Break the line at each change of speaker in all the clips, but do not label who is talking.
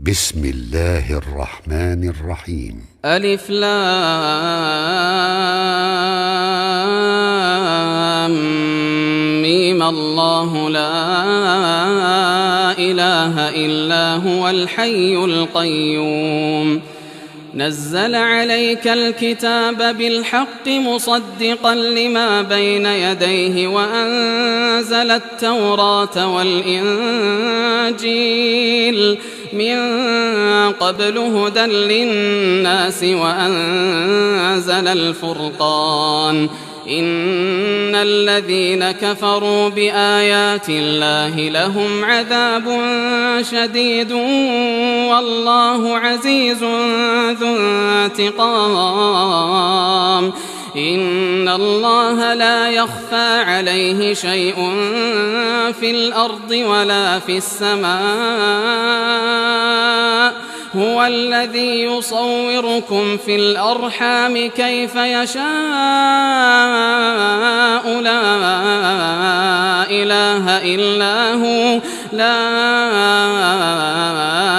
بسم الله الرحمن الرحيم.
ألف لام ميم. الله لا إله إلا هو الحي القيوم. نزل عليك الكتاب بالحق مصدقا لما بين يديه وأنزل التوراة والإنجيل من قبل هدى للناس وأنزل الفرقان. إن الذين كفروا بآيات الله لهم عذاب شديد والله عزيز ذو انتقام. إن الله لا يخفى عليه شيء في الأرض ولا في السماء. هو الذي يصوركم في الأرحام كيف يشاء. لا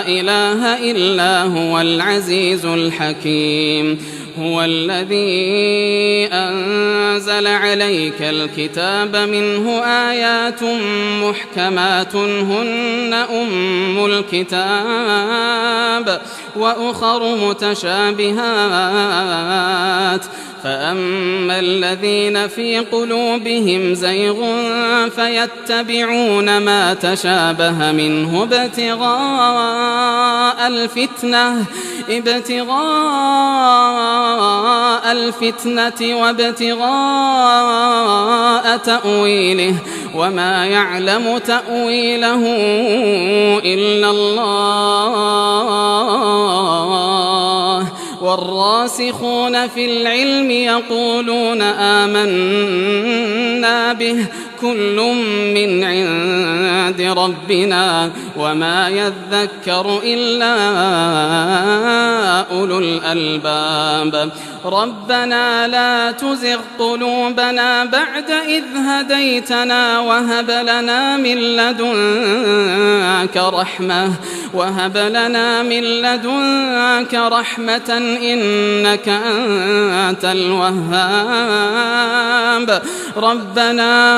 إله إلا هو العزيز الحكيم. هو الذي أنزل عليك الكتاب منه آيات محكمات هن أم الكتاب وأخر متشابهات. فأما الذين في قلوبهم زيغ فيتبعون ما تشابه منه ابتغاء الفتنة وابتغاء تأويله وما يعلم تأويله إلا الله. والراسخون في العلم يقولون آمنا به كل من عند ربنا وما يذكر إلا أولو الألباب. ربنا لا تزغ قلوبنا بعد إذ هديتنا وهب لنا من لدنك رحمة إنك أنت الوهاب. ربنا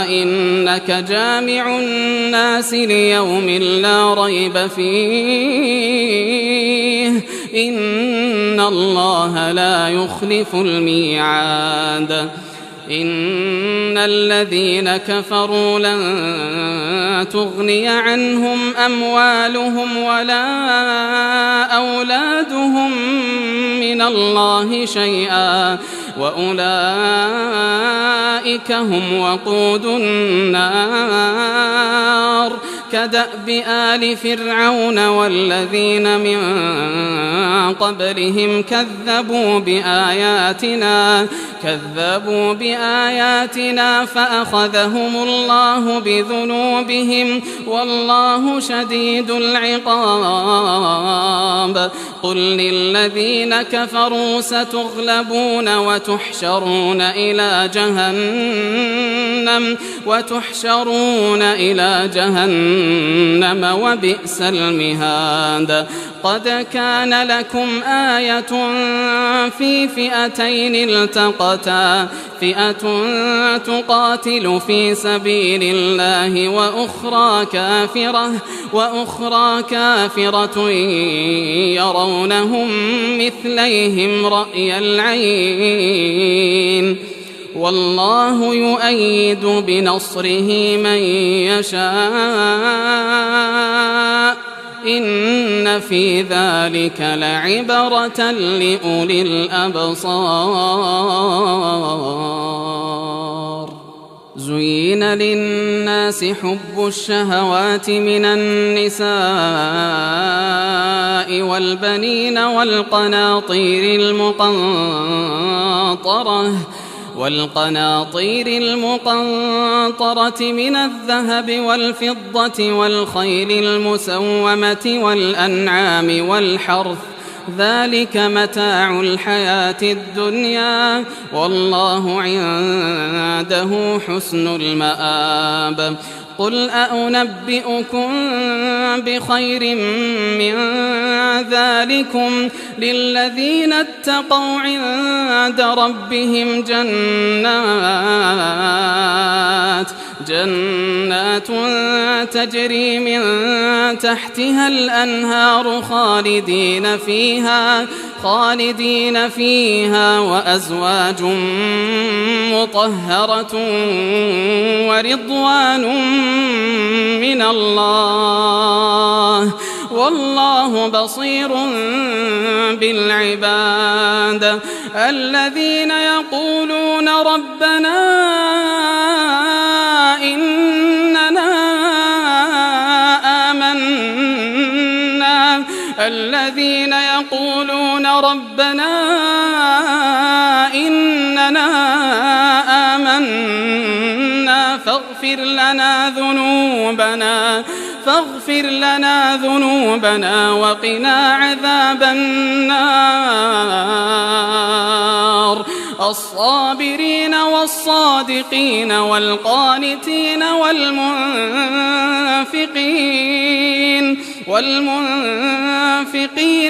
إنك جامع الناس ليوم لا ريب فيه إن الله لا يخلف الميعاد. إن الذين كفروا لن تغني عنهم أموالهم ولا أولادهم من الله شيئا وأولئك هم وقود النار. كدأب آل فرعون والذين من قبلهم كذبوا بآياتنا فأخذهم الله بذنوبهم والله شديد العقاب. قل للذين كفروا ستغلبون وتحشرون إلى جهنم وبئس المهاد. قد كان لكم آية في فئتين التقتا فئة تقاتل في سبيل الله وأخرى كافرة يرونهم مثليهم رأي العين والله يؤيد بنصره من يشاء. إن في ذلك لعبرة لأولي الأبصار. زين للناس حب الشهوات من النساء والبنين والقناطير المقنطرة من الذهب والفضة والخيل المسومة والأنعام والحرث ذلك متاع الحياة الدنيا والله عنده حسن المآب. قل أنبئكم بخير من ذلكم للذين اتقوا عند ربهم جنات تجري من تحتها الأنهار خالدين فيها وأزواج مطهرة ورضوان من الله والله بصير بالعباد الذين يقولون ربنا إننا آمنا فاغفر لنا ذنوبنا وقنا عذاب النار الصابرين والصادقين والقانتين والمنفقين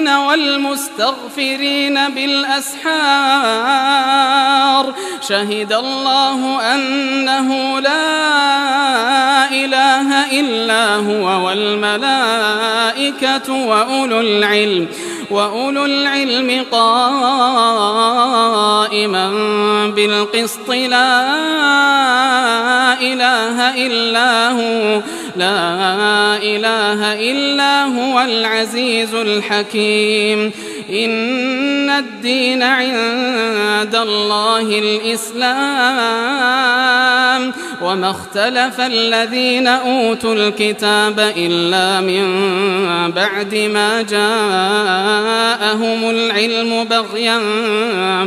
والمستغفرين بالأسحار شهد الله أنه لا إله إلا هو والملائكة وأولو العلم قائما بالقسط لا إله إلا هو العزيز الحكيم إن الدين عند الله الإسلام وما اختلف الذين أوتوا الكتاب إلا من بعد ما جاءهم العلم بغيا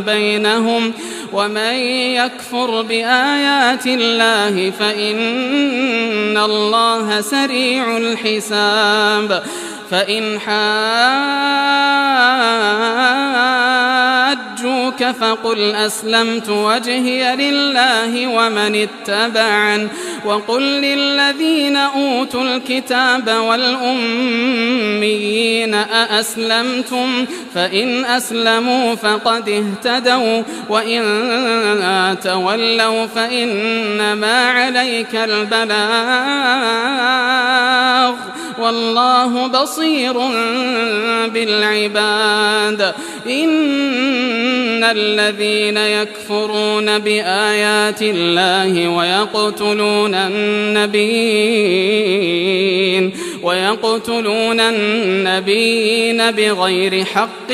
بينهم ومن يكفر بآيات الله فإن الله سريع الحساب فإن حاجوك فقل أسلمت وجهي لله ومن اتبعن وقل للذين أوتوا الكتاب والأميين أأسلمتم فإن أسلموا فقد اهتدوا وإن تولوا فإنما عليك البلاغ والله بصير بالعباد إن الذين يكفرون بآيات الله ويقتلون النبيين بغير حق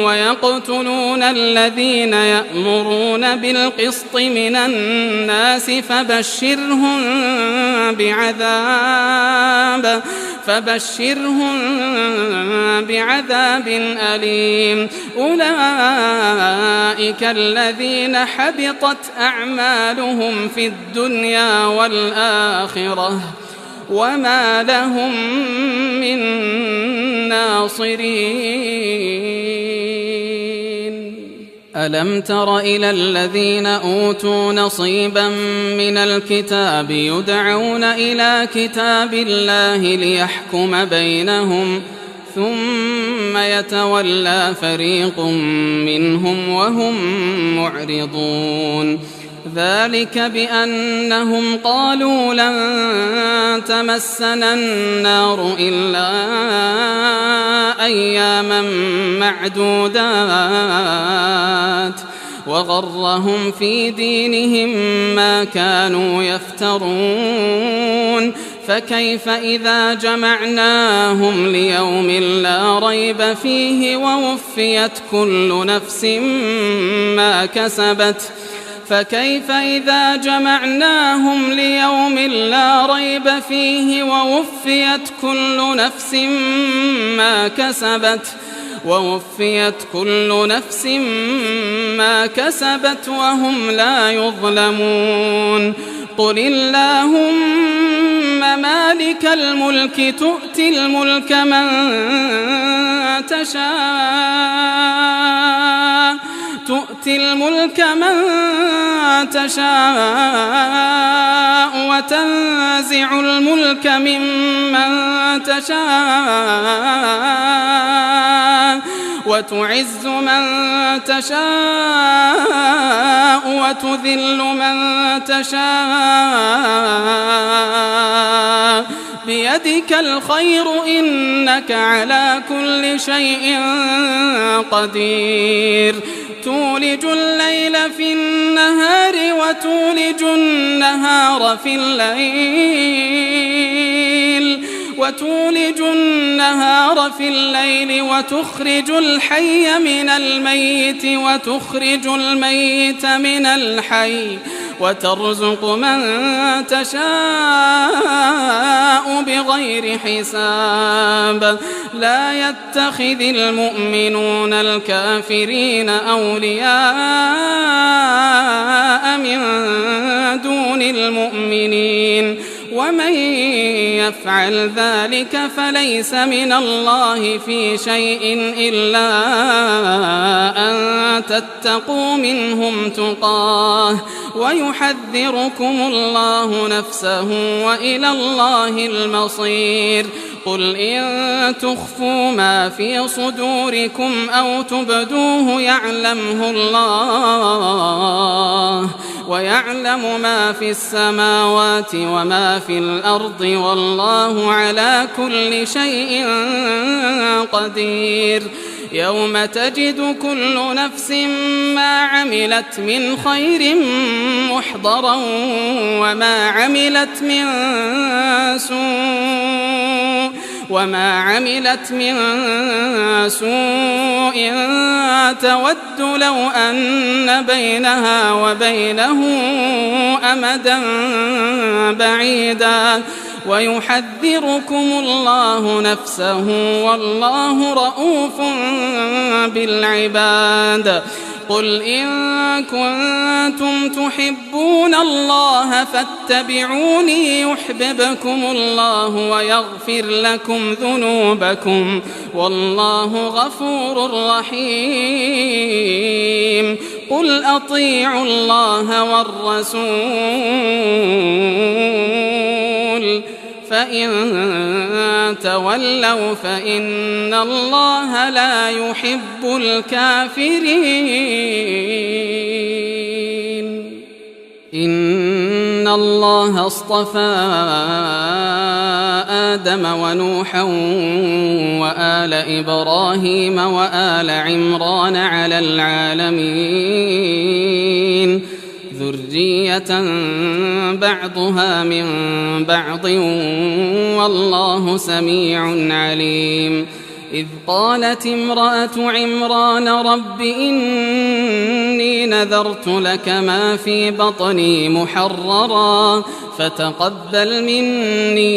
ويقتلون الذين يأمرون بالقسط من الناس فبشرهم بعذاب أليم أولئك الذين حبطت أعمالهم في الدنيا والآخرة وما لهم من ناصرين ألم تر إلى الذين أوتوا نصيبا من الكتاب يدعون إلى كتاب الله ليحكم بينهم ثم يتولى فريق منهم وهم معرضون ذلك بأنهم قالوا لن تمسنا النار إلا أياما معدودات وغرهم في دينهم ما كانوا يفترون فكيف إذا جمعناهم ليوم لا ريب فيه ووفيت كل نفس ما كسبت فكيف إذا جمعناهم ليوم لا ريب فيه ووفيت كل نفس ما كسبت وهم لا يظلمون قل اللهم مالك الملك تؤتي الملك من تشاء تؤتي الملك من تشاء وتنزع الملك ممن تشاء وتعز من تشاء وتذل من تشاء بيدك الخير إنك على كل شيء قدير تولج الليل في النهار وتولج النهار في الليل وتخرج الحي من الميت وتخرج الميت من الحي وترزق من تشاء بغير حساب لا يتخذ المؤمنون الكافرين أولياء من دون المؤمنين ومن يفعل ذلك فليس من الله في شيء إلا أن تتقوا منهم تقاه ويحذركم الله نفسه وإلى الله المصير قل إن تخفوا ما في صدوركم أو تبدوه يعلمه الله ويعلم ما في السماوات وما في الأرض والله على كل شيء قدير يوم تجد كل نفس ما عملت من خير محضرا وما عملت من سوء تود لو أن بينها وبينه أمدا بعيدا ويحذركم الله نفسه والله رؤوف بالعباد قل إن كنتم تحبون الله فاتبعوني يحببكم الله ويغفر لكم ذنوبكم والله غفور رحيم قل أطيعوا الله والرسول فإن تولوا فإن الله لا يحب الكافرين إن الله اصطفى آدم ونوحا وآل إبراهيم وآل عمران على العالمين ذرية بعضها من بعض والله سميع عليم إذ قالت امرأة عمران رب إني نذرت لك ما في بطني محررا فتقبل مني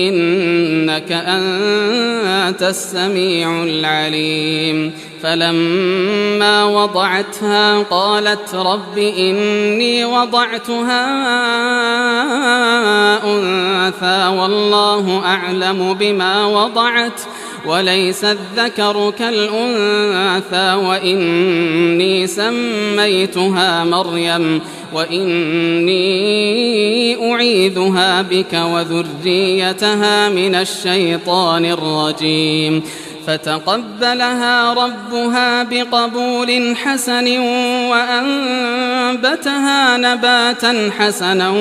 إنك أنت السميع العليم فلما وضعتها قالت رب إني وضعتها أنثى والله أعلم بما وضعت وليس الذكر كالأنثى وإني سميتها مريم وإني أعيذها بك وذريتها من الشيطان الرجيم فتقبلها ربها بقبول حسن وأنبتها نباتا حسنا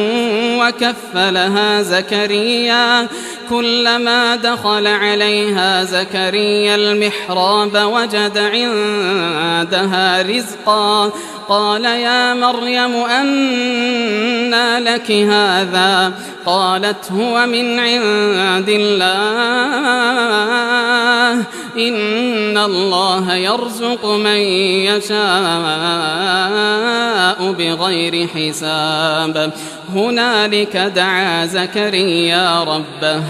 وكفلها زكريا كلما دخل عليها زكريا المحراب وجد عندها رزقا قال يا مريم أنى لك هذا قالت هو من عند الله إن الله يرزق من يشاء بغير حساب هنالك دعا زكريا ربه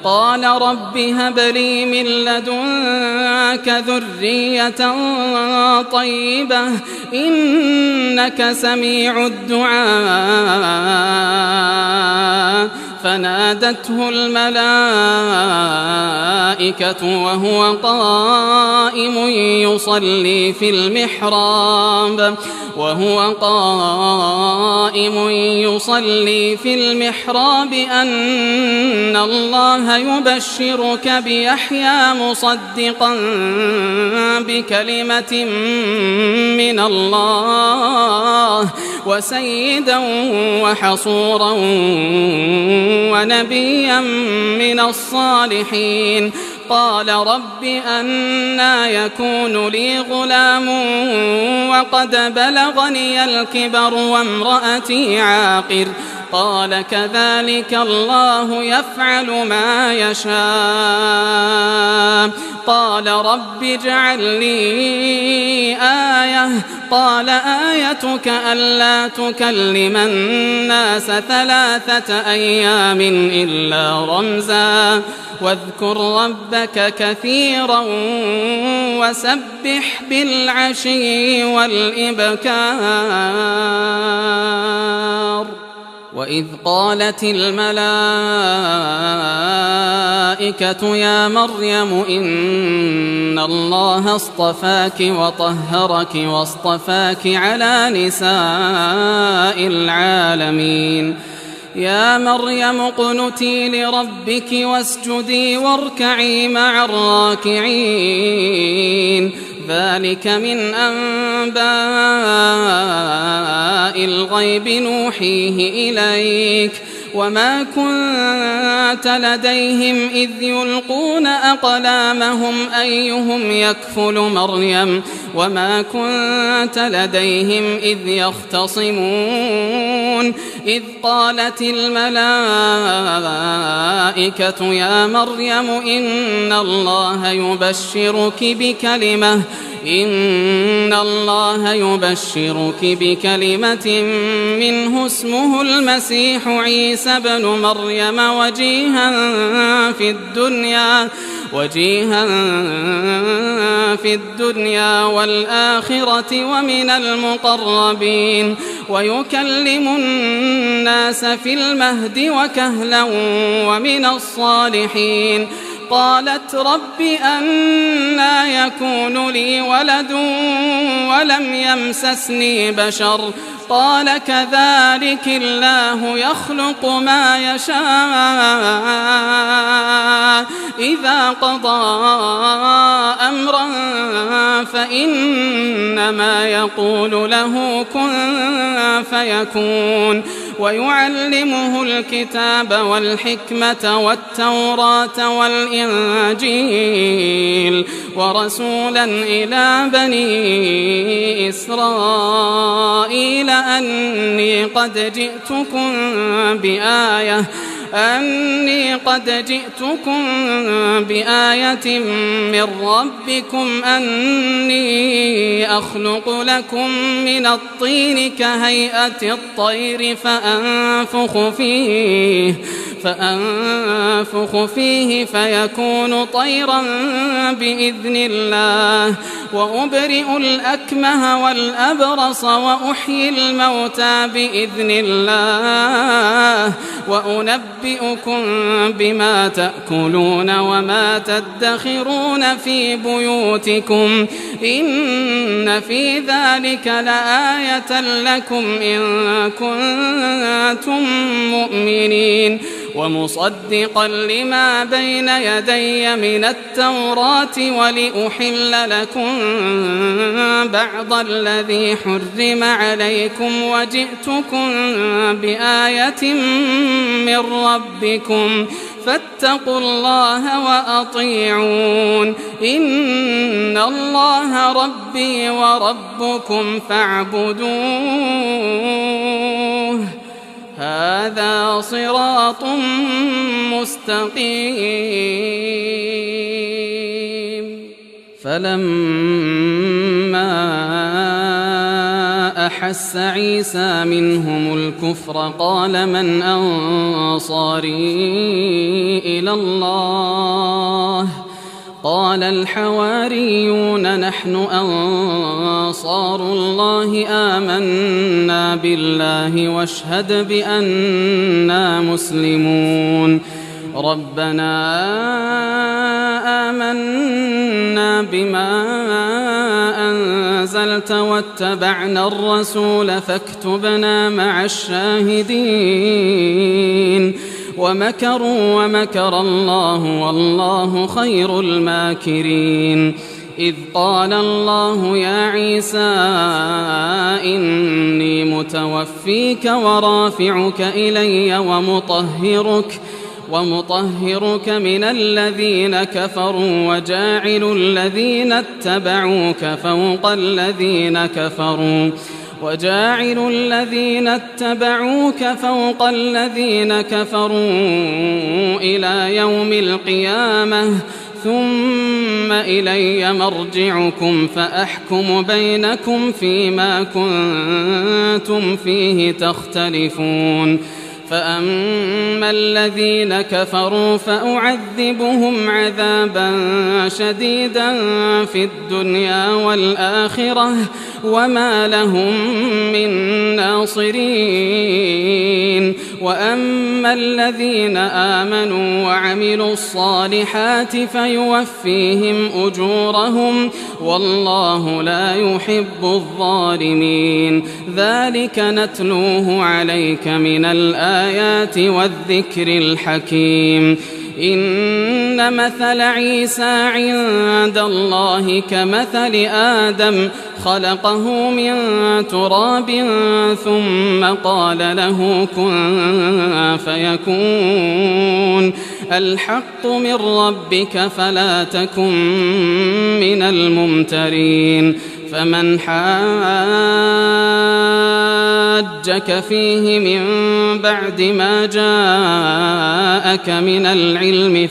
قال رب هب لي من لدنك ذرية طيبة إنك سميع الدعاء فنادته الملائكة الملائكة وهو قائم يصلي في المحراب أن الله يبشرك بيحيى مصدقا بكلمة من الله وسيدا وحصورا ونبيا من الصالحين. قال رب أنى يكون لي غلام وقد بلغني الكبر وامرأتي عاقر. قال كذلك الله يفعل ما يشاء. قال رب اجعل لي آية. قال آيتك ألا تكلم الناس 3 أيام إلا رمزا واذكر ربك كثيرا وسبح بالعشي والإبكار. وإذ قالت الملائكة يا مريم إن الله اصطفاك وطهرك واصطفاك على نساء العالمين. يا مريم اقنتي لربك واسجدي واركعي مع الراكعين. ذلك من أنباء الغيب نوحيه إليك وما كنت لديهم إذ يلقون أقلامهم أيهم يكفل مريم وما كنت لديهم إذ يختصمون. إذ قالت الملائكة يا مريم إن الله يبشرك بكلمة منه اسمه المسيح عيسى بن مريم وجيها في الدنيا والآخرة ومن المقربين ويكلم الناس في المهد وكهلا ومن الصالحين. قالت رب أنى يكون لي ولد ولم يمسسني بشر. قال كذلك الله يخلق ما يشاء إذا قضى أمرا فإنما يقول له كن فيكون. ويعلمه الكتاب والحكمة والتوراة والإنجيل ورسولا إلى بني إسرائيل أني قد جئتكم بآية من ربكم أني أخلق لكم من الطين كهيئة الطير فأنفخ فيه فيكون طيرا بإذن الله وأبرئ الأكمه والأبرص وأحيي الموتى بإذن الله وأنبئكم بما تأكلون وما تدخرون في بيوتكم إن في ذلك لآية لكم إن كنتم مؤمنين. ومصدقا لما بين يدي من التوراة ولأحل لكم بعض الذي حرم عليكم وجئتكم بآية من ربكم فاتقوا الله وأطيعون. إن الله ربي وربكم فاعبدوه هذا صراط مستقيم. فلما أحس عيسى منهم الكفر قال من أنصاري إلى الله قال الحواريون نحن أنصار الله آمنا بالله واشهد بأننا مسلمون. ربنا بما أنزلت واتبعنا الرسول فاكتبنا مع الشاهدين ومكروا ومكر الله والله خير الماكرين إذ قال الله يا عيسى إني متوفيك ورافعك إلي ومطهرك من الذين كفروا وجاعل الذين اتبعوك فوق الذين كفروا إلى يوم القيامة ثم إلي مرجعكم فأحكم بينكم فيما كنتم فيه تختلفون فأما الذين كفروا فأعذبهم عذابا شديدا في الدنيا والآخرة وما لهم من ناصرين وأما الذين آمنوا وعملوا الصالحات فيوفيهم أجورهم والله لا يحب الظالمين ذلك نتلوه عليك من الآيات والذكر الحكيم إن مثل عيسى عند الله كمثل آدم خلقه من تراب ثم قال له كن فيكون الحق من ربك فلا تكن من الممترين فمن حاجك فيه من بعد ما جاءك من العلم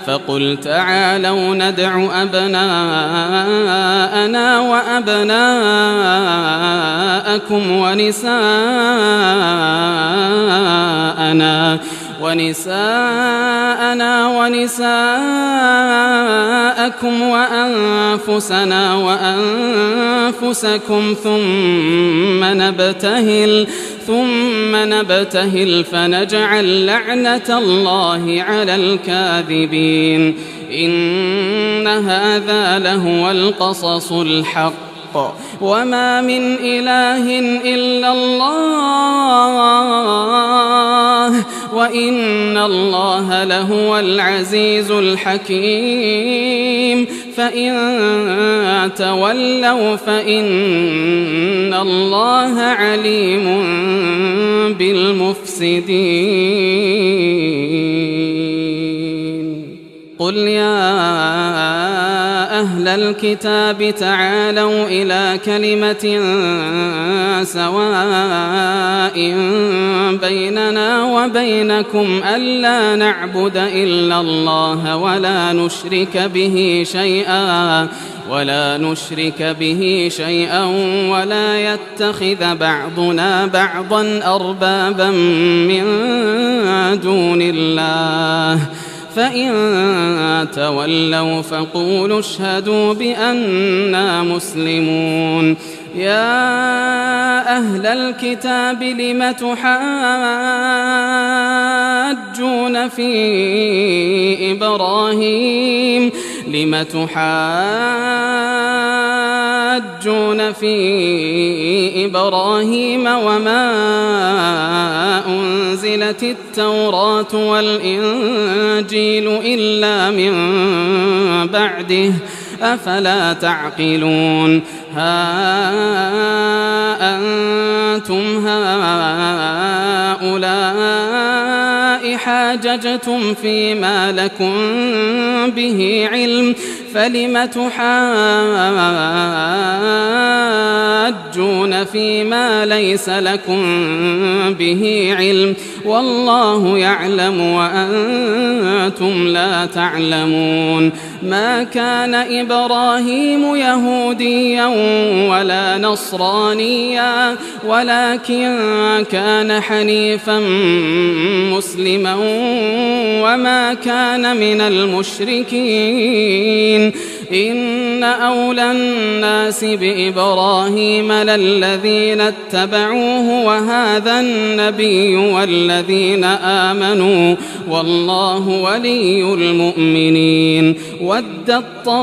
فقل تعالوا ندع أبناءنا وأبناءكم ونساءنا ونساءكم وأنفسنا وأنفسكم ثم نبتهل فنجعل لعنة الله على الكاذبين إن هذا لهو القصص الحق وما من إله إلا الله وإن الله لهو العزيز الحكيم فإن تولوا فإن الله عليم بالمفسدين قل يا أهل الكتاب تعالوا إلى كلمة سواء بيننا وبينكم ألا نعبد إلا الله ولا نشرك به شيئا ولا يتخذ بعضنا بعضا أربابا من دون الله فإن تولوا فقولوا اشهدوا بأننا مسلمون يا أهل الكتاب لم تحاجون في إبراهيم وما أنزلت التوراة والإنجيل إلا من بعده أفلا تعقلون ها أنتم هؤلاء حاججتم فيما لكم به علم فلم تحاجون فيما ليس لكم به علم والله يعلم وأنتم لا تعلمون ما كان إبراهيم يهوديا ولا نصرانيا ولكن كان حنيفا مسلما وما كان من المشركين إن أولى الناس بإبراهيم للذين اتبعوه وهذا النبي والذين آمنوا والله ولي المؤمنين ودت طائفة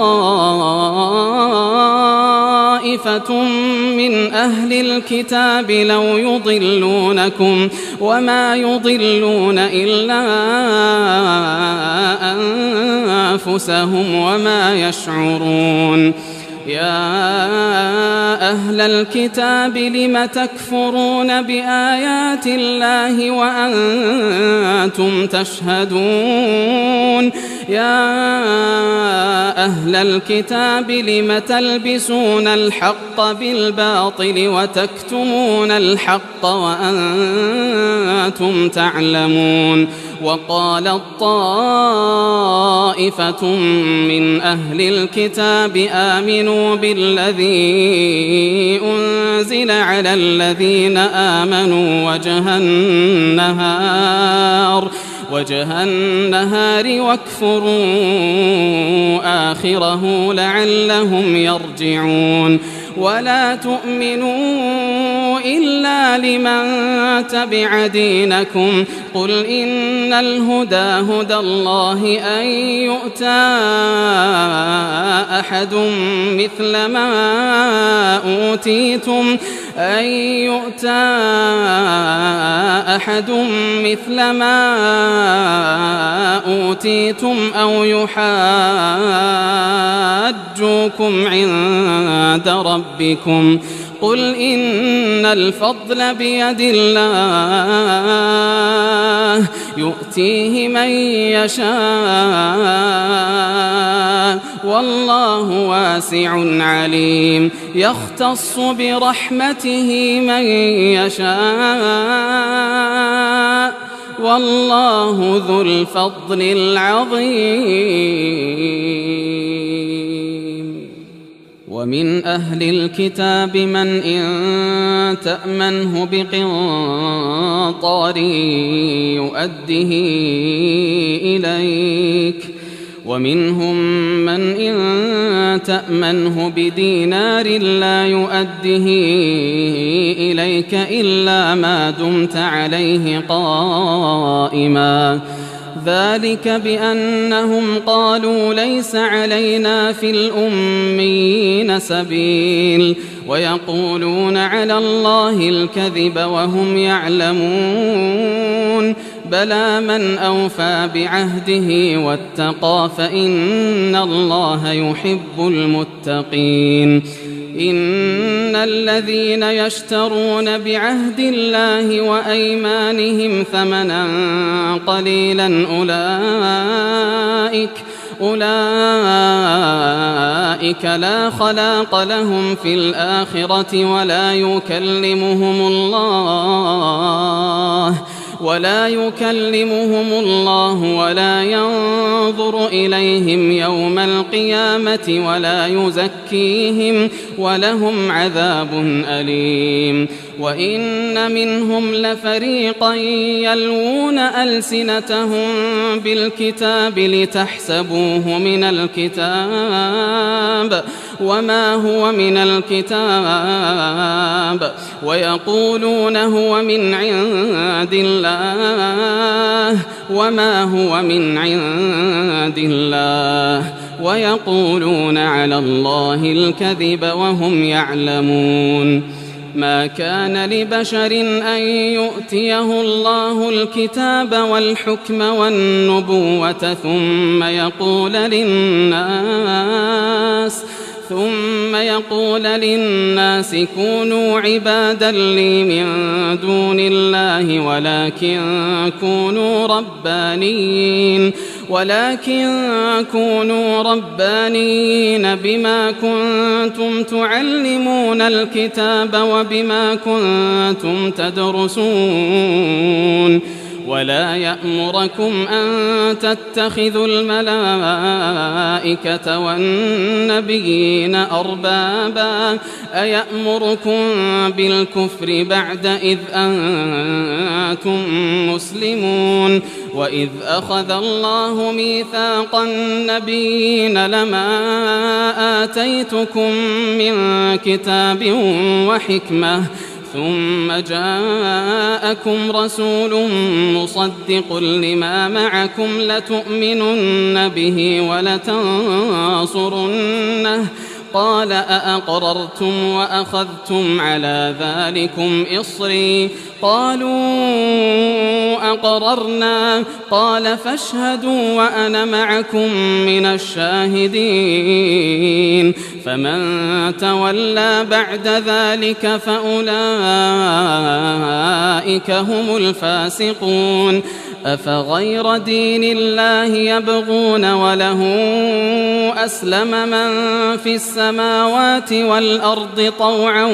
من أهل الكتاب لو يضلونكم وما يضلون إلا أنفسهم وما يشعرون. يا أهل الكتاب لم تكفرون بآيات الله وأنتم تشهدون. يا أهل الكتاب لم تلبسون الحق بالباطل وتكتمون الحق وأنتم تعلمون. وقالت طائفة من أهل الكتاب آمنوا بالذي أنزل على الذين آمنوا وجه النهار واكفروا آخره لعلهم يرجعون. ولا تؤمنوا إلا لمن تبع دينكم قل إن الهدى هدى الله أن يؤتى أحد مثل ما أوتيتم أو يحاجوكم عند ربكم قل إن الفضل بيد الله يؤتيه من يشاء والله واسع عليم. يختص برحمته من يشاء والله ذو الفضل العظيم. ومن أهل الكتاب من إن تأمنه بقنطار يؤده إليك ومنهم من إن تأمنه بدينار لا يؤده إليك إلا ما دمت عليه قائما ذلك بأنهم قالوا ليس علينا في الأميين سبيل ويقولون على الله الكذب وهم يعلمون. بلى من أوفى بعهده واتقى فإن الله يحب المتقين. إن الذين يشترون بعهد الله وأيمانهم ثمنا قليلا أولئك لا خلاق لهم في الآخرة ولا يكلمهم الله ولا ينظر إليهم يوم القيامة ولا يزكيهم ولهم عذاب أليم. وإن منهم لفريقا يلوون ألسنتهم بالكتاب لتحسبوه من الكتاب وما هو من الكتاب ويقولون هو من عند الله وما هو من عند الله ويقولون على الله الكذب وهم يعلمون. ما كان لبشر أن يؤتيه الله الكتاب والحكم والنبوة ثم يقول للناس كونوا عبادا لي من دون الله ولكن كونوا ربانيين بما كنتم تعلمون الكتاب وبما كنتم تدرسون. ولا يأمركم أن تتخذوا الملائكة والنبيين أربابا أيأمركم بالكفر بعد إذ أنتم مسلمون. وإذ أخذ الله ميثاق النبيين لما آتيتكم من كتاب وحكمة ثم جاءكم رسول مصدق لما معكم لتؤمنن به ولتنصرنه قال أأقررتم وأخذتم على ذلكم إصري قالوا أقررنا قال فاشهدوا وأنا معكم من الشاهدين فمن تولى بعد ذلك فأولئك هم الفاسقون أفغير دين الله يبغون وله أسلم من في السماوات والأرض طوعا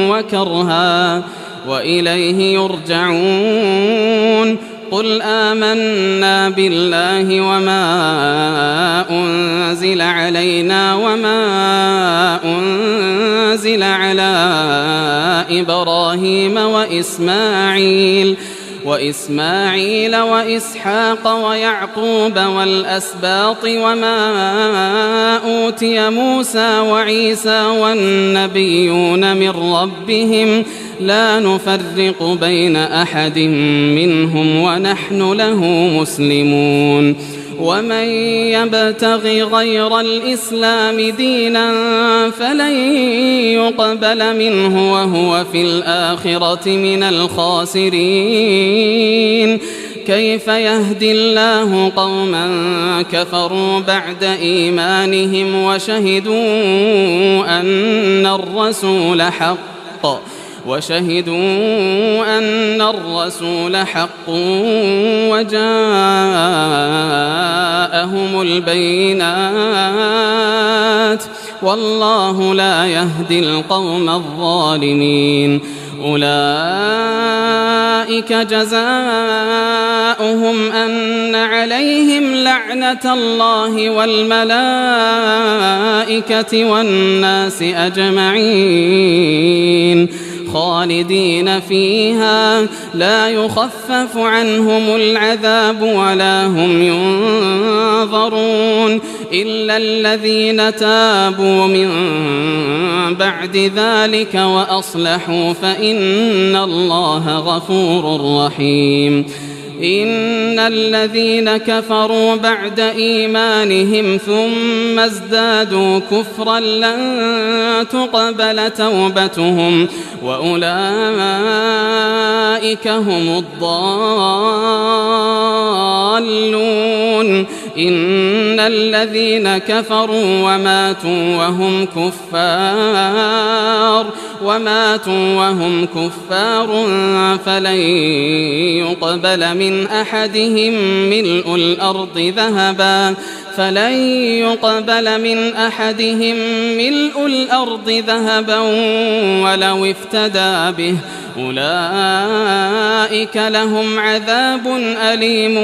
وكرها وإليه يرجعون قل آمنا بالله وما أنزل علينا وما أنزل على إبراهيم وإسماعيل وإسحاق ويعقوب والأسباط وما أوتي موسى وعيسى والنبيون من ربهم لا نفرق بين أحد منهم ونحن له مسلمون ومن يبتغ غير الإسلام دينا فلن يقبل منه وهو في الآخرة من الخاسرين كيف يهدي الله قوما كفروا بعد إيمانهم وشهدوا أن الرسول حق وجاءهم البينات والله لا يهدي القوم الظالمين أولئك جزاؤهم أن عليهم لعنة الله والملائكة والناس أجمعين خالدين فيها لا يخفف عنهم العذاب ولا هم ينظرون إلا الذين تابوا من بعد ذلك وأصلحوا فإن الله غفور رحيم إن الذين كفروا بعد إيمانهم ثم ازدادوا كفرا لن تقبل توبتهم وأولئك هم الضالون إن الذين كفروا وماتوا وهم كفار فلن يقبل من أحدهم ملء الأرض ذهبا ولو افتدى به أولئك لهم عذاب أليم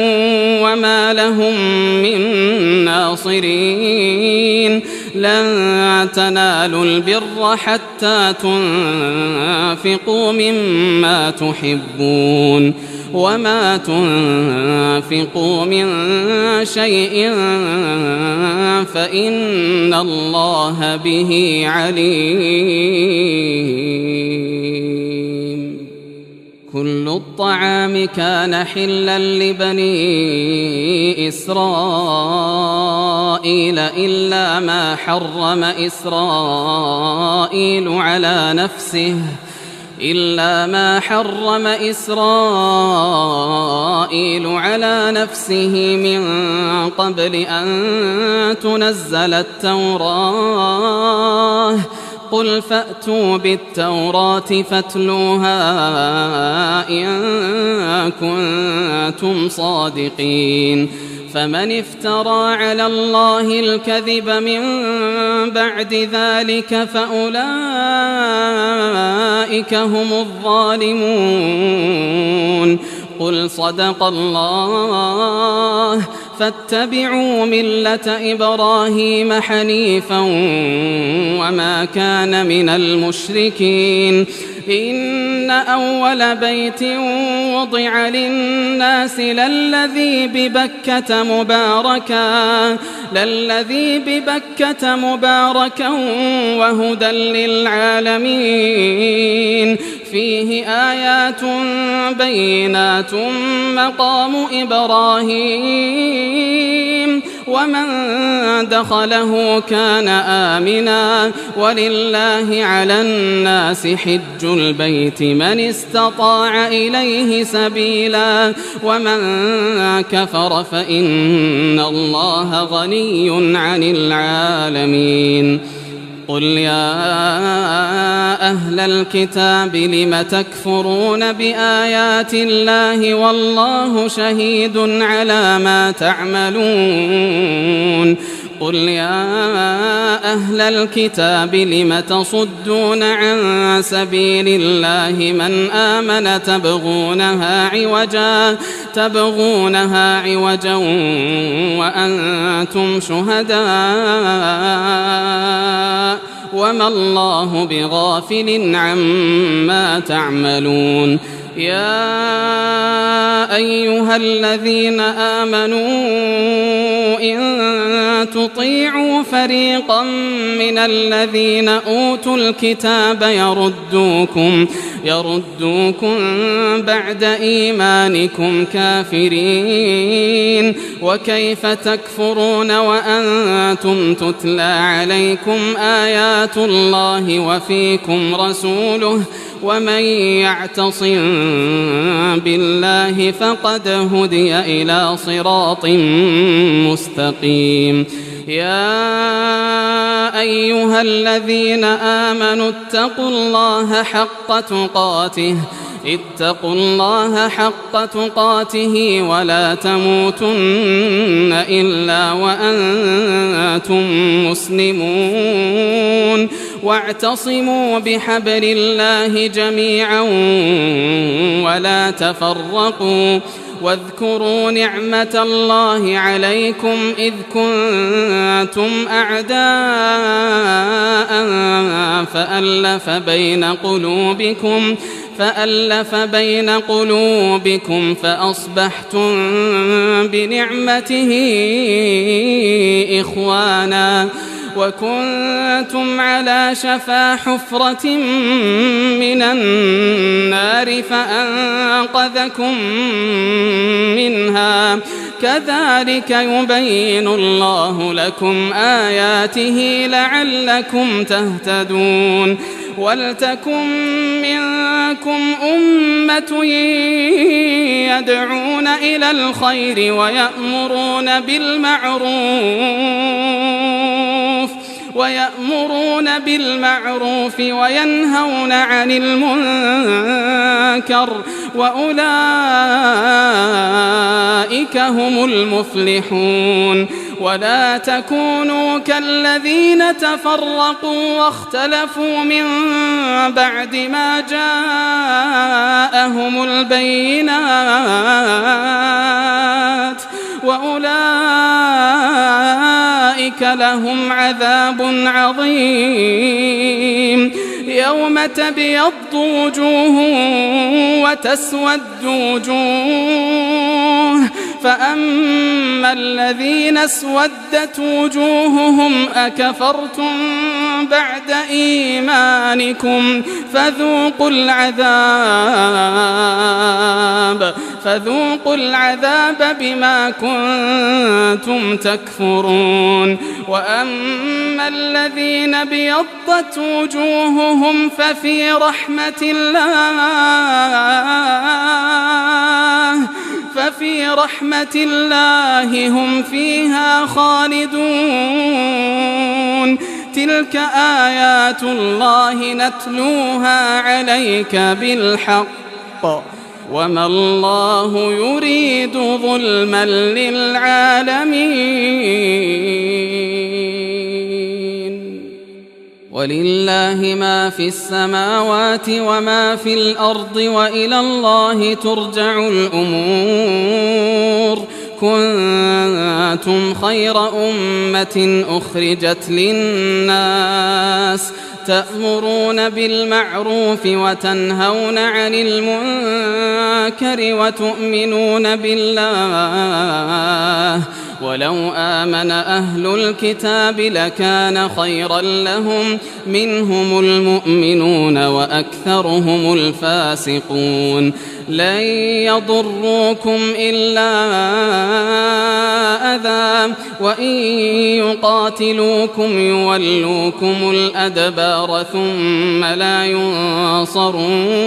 وما لهم من ناصرين لن تنالوا البر حتى تنفقوا مما تحبون وما تنفقوا من شيء فإن الله به عليم كل الطعام كان حلا لبني إسرائيل إلا ما حرم إسرائيل على نفسه من قبل أن تنزل التوراة قل فأتوا بالتوراة فاتلوها إن كنتم صادقين فمن افترى على الله الكذب من بعد ذلك فأولئك هم الظالمون قل صدق الله فاتبعوا ملة إبراهيم حنيفا وما كان من المشركين إن أول بيت وضع للناس للذي ببكة مباركا وهدى للعالمين فيه آيات بينات مقام إبراهيم ومن دخله كان آمنا ولله على الناس حج البيت من استطاع إليه سبيلا ومن كفر فإن الله غني عن العالمين قل يا أهل الكتاب لم تكفرون بآيات الله والله شهيد على ما تعملون قل يا أهل الكتاب لم تصدون عن سبيل الله من آمن تبغونها عوجا وأنتم شهداء وما الله بغافل عما تعملون يا أيها الذين آمنوا إن تطيعوا فريقا من الذين أوتوا الكتاب يردوكم بعد إيمانكم كافرين وكيف تكفرون وأنتم تتلى عليكم آيات الله وفيكم رسوله ومن يعتصم بالله فقد هدي إلى صراط مستقيم يا أيها الذين آمنوا اتقوا الله حق تقاته ولا تموتن إلا وأنتم مسلمون واعتصموا بحبل الله جميعا ولا تفرقوا واذكروا نعمة الله عليكم إذ كنتم أعداء فألف بين قلوبكم فأصبحتم بنعمته إخوانا وكنتم على شفا حفرة من النار فأنقذكم منها كذلك يبين الله لكم آياته لعلكم تهتدون ولتكن منكم أمة يدعون إلى الخير ويأمرون بالمعروف وينهون عن المنكر وأولئك هم المفلحون ولا تكونوا كالذين تفرقوا واختلفوا من بعد ما جاءهم البينات وأولئك لهم عذاب عظيم يوم تبيض وجوه وتسود وجوه فأما الذين اسودت وجوههم أكفرتم بعد إيمانكم فذوقوا العذاب بما كنتم تكفرون وأما الذين ابيضت وجوههم ففي رحمة الله هم فيها خالدون تلك آيات الله نتلوها عليك بالحق وما الله يريد ظلما للعالمين ولله ما في السماوات وما في الأرض وإلى الله ترجع الأمور كنتم خير أمة أخرجت للناس تأمرون بالمعروف وتنهون عن المنكر وتؤمنون بالله ولو آمن أهل الكتاب لكان خيرا لهم منهم المؤمنون وأكثرهم الفاسقون لن يضروكم إلا أذى وإن يقاتلوكم يولوكم الأدبار ثم لا ينصرون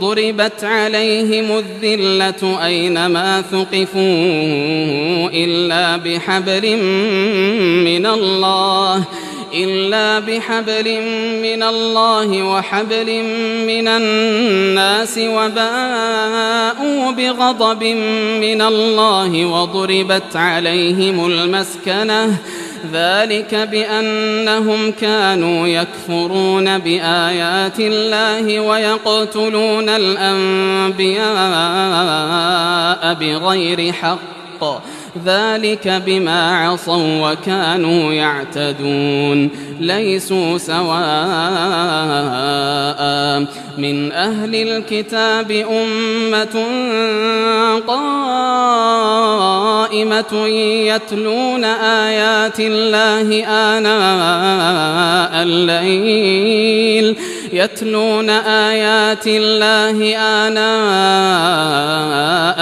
ضربت عليهم الذلة أينما ثقفوا إلا بحبل من الله وحبل من الناس وباءوا بغضب من الله وضربت عليهم المسكنة ذلك بأنهم كانوا يكفرون بآيات الله ويقتلون الأنبياء بغير حق ذلك بما عصوا وكانوا يعتدون ليسوا سواء من أهل الكتاب أمة قائمة يتلون آيات الله آناء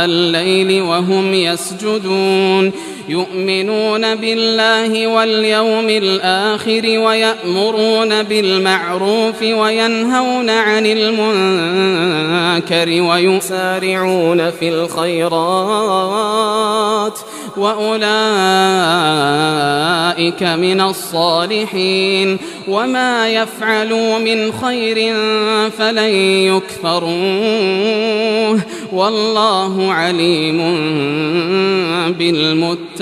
الليل وهم يسجدون يؤمنون بالله واليوم الآخر ويأمرون بالمعروف وينهون عن المنكر ويسارعون في الخيرات وأولئك من الصالحين وما يفعلوا من خير فلن يكفروه والله عليم بالمتقين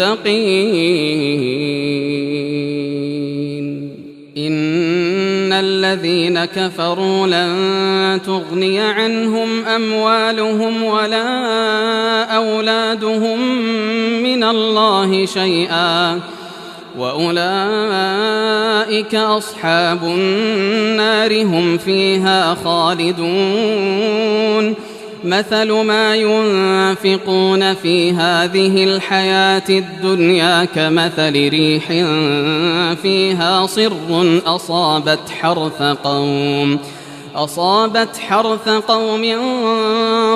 إن الذين كفروا لن تغني عنهم أموالهم ولا أولادهم من الله شيئا وأولئك أصحاب النار هم فيها خالدون مثل ما ينفقون في هذه الحياة الدنيا كمثل ريح فيها صر أصابت حرث قوم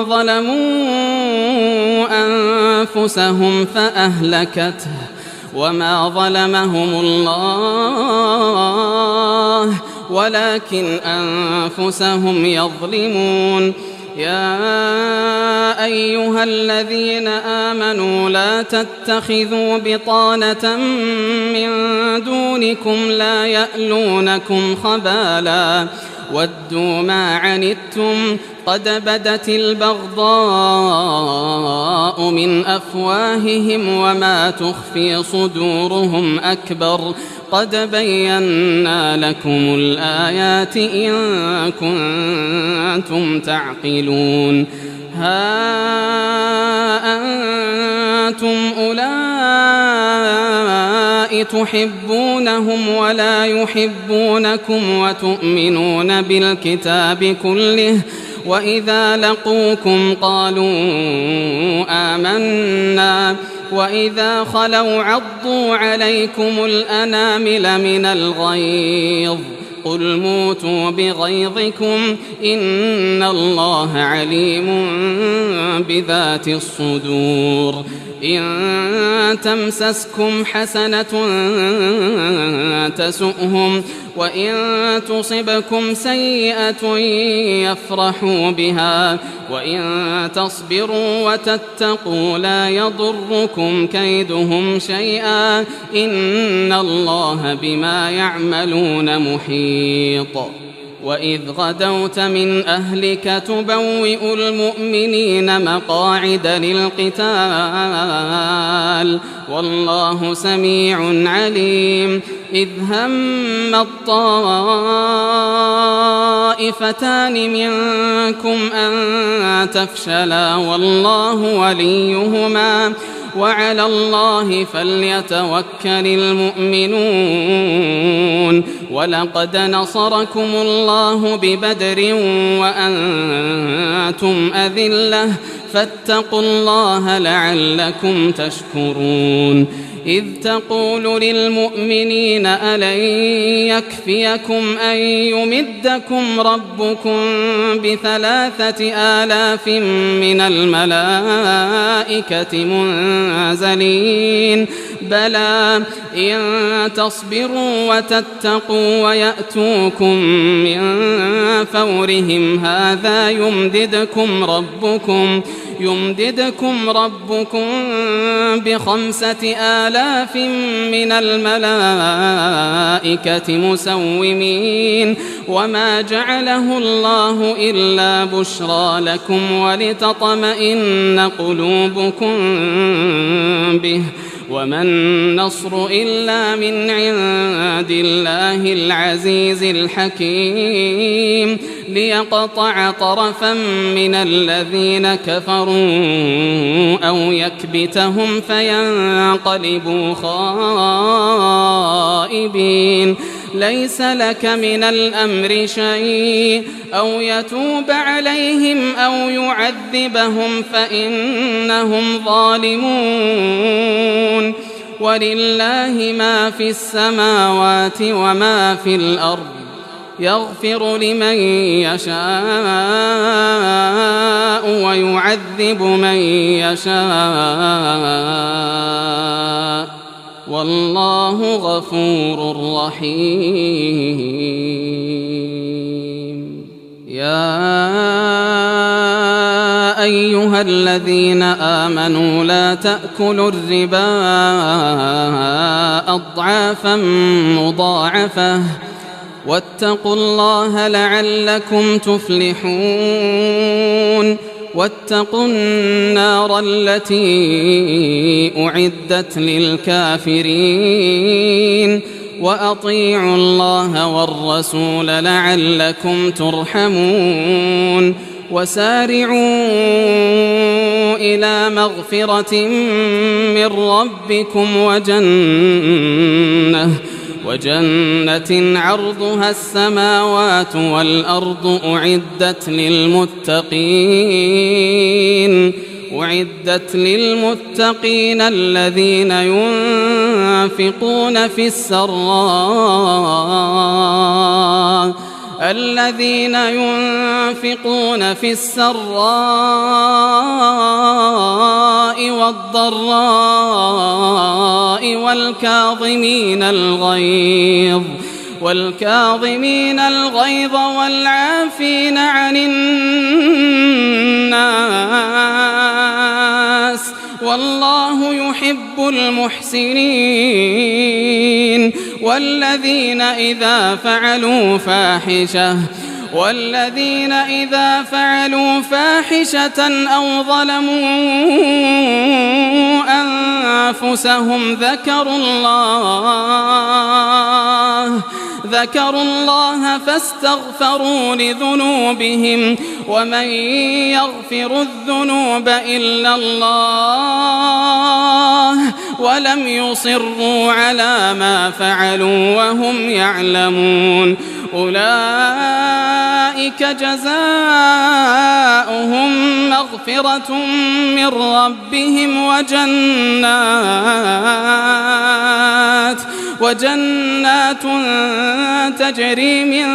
ظلموا أنفسهم فأهلكته وما ظلمهم الله ولكن أنفسهم يظلمون يا أيها الذين آمنوا لا تتخذوا بطانة من دونكم لا يألونكم خبالا ودوا ما عنتم قد بدت البغضاء من أفواههم وما تخفي صدورهم أكبر قد بينا لكم الآيات إن كنتم تعقلون ها أنتم أولئك تحبونهم ولا يحبونكم وتؤمنون بالكتاب كله وإذا لقوكم قالوا آمنا وإذا خلوا عضوا عليكم الأنامل من الغيظ قل موتوا بغيظكم إن الله عليم بذات الصدور إن تمسسكم حسنة تسؤهم وإن تصبكم سيئة يفرحوا بها وإن تصبروا وتتقوا لا يضركم كيدهم شيئا إن الله بما يعملون محيط وإذ غدوت من أهلك تبوئ المؤمنين مقاعد للقتال والله سميع عليم. إذ هم الطائفتان منكم أن تفشلا والله وليهما وعلى الله فليتوكل المؤمنون. ولقد نصركم الله ببدر وأنتم أذلة فاتقوا الله لعلكم تشكرون. إذ تقول للمؤمنين ألن يكفيكم أن يمدكم ربكم ب3,000 من الملائكة منزلين بلى إن تصبروا وتتقوا ويأتوكم من فورهم هذا يمددكم ربكم ب5,000 من الملائكة مسومين وما جعله الله إلا بشرى لكم ولتطمئن قلوبكم به وما النصر إلا من عند الله العزيز الحكيم ليقطع طرفا من الذين كفروا أو يكبتهم فينقلبوا خائبين. ليس لك من الأمر شيء أو يتوب عليهم أو يعذبهم فإنهم ظالمون. ولله ما في السماوات وما في الأرض يغفر لمن يشاء ويعذب من يشاء والله غفور رحيم. يا أيها الذين آمنوا لا تأكلوا الربا أضعافا مضاعفة واتقوا الله لعلكم تفلحون. واتقوا النار التي أعدت للكافرين وأطيعوا الله والرسول لعلكم ترحمون. وسارعوا إلى مغفرة من ربكم وجنة عرضها السماوات والأرض أعدت للمتقين الذين ينفقون في السراء والضراء والكاظمين الغيظ والعافين عن الناس والله يحب المحسنين. والذين إذا فعلوا فاحشة أو ظلموا أنفسهم ذكروا الله فاستغفروا لذنوبهم ومن يغفر الذنوب إلا الله ولم يصروا على ما فعلوا وهم يعلمون. أولئك جزاؤهم مغفرة من ربهم وجنات تجري من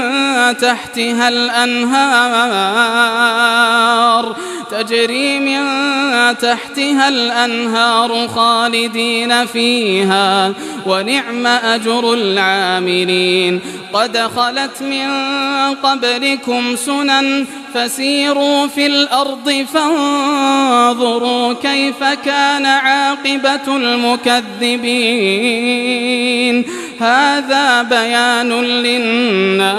تحتها الأنهار خالدين فيها ونعم أجر العاملين. قد خلت من قبلكم سنن فسيروا في الأرض فانظروا كيف كان عاقبة المكذبين. هذا بيان للناس